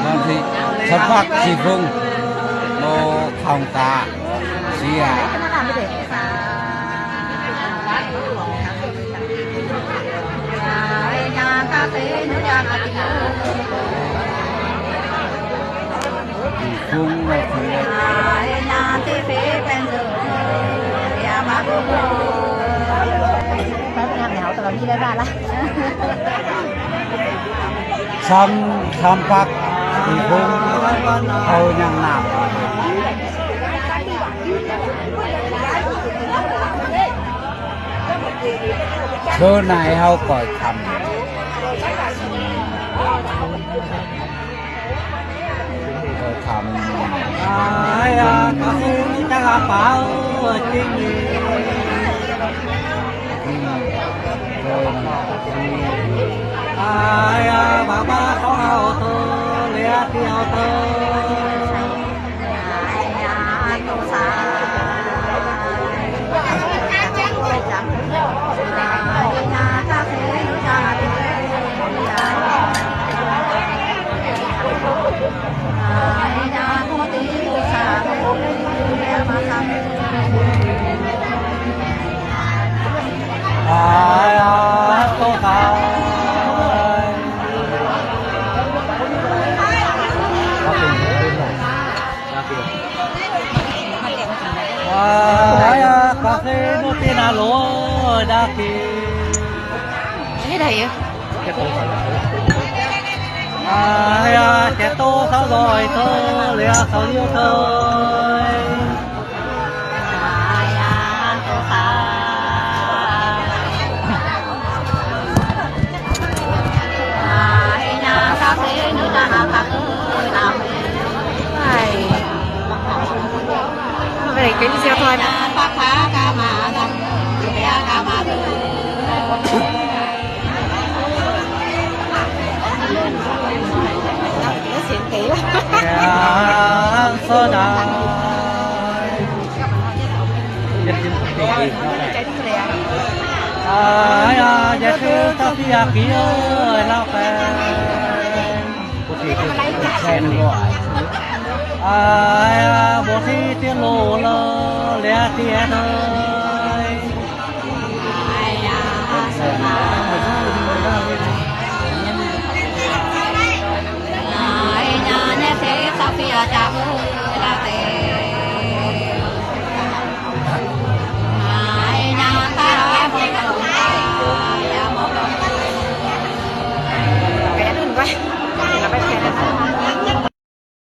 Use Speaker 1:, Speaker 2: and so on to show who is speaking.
Speaker 1: บางทีสัพักสีฟงโมทองตาเสียฟงมาเสียตลอดที่ได้บ้านละซ้ำพักสีฟงเขายังหนักเชื่อไหนเขาก่อยทำก่อยทำจะกระเป๋าจริงbà ba có hậu thơ lẽ tiêu thơ cà phê nó tên là lúa đa kỳ
Speaker 2: cái này
Speaker 1: trẻ tô sao rồi thơ lẽ sao yêu thôi
Speaker 2: cái gì thôi
Speaker 1: soda giờ cứ tao đi kia lao về bộ thì xe gọi bộ thì tiền lô lẽ tiền thôi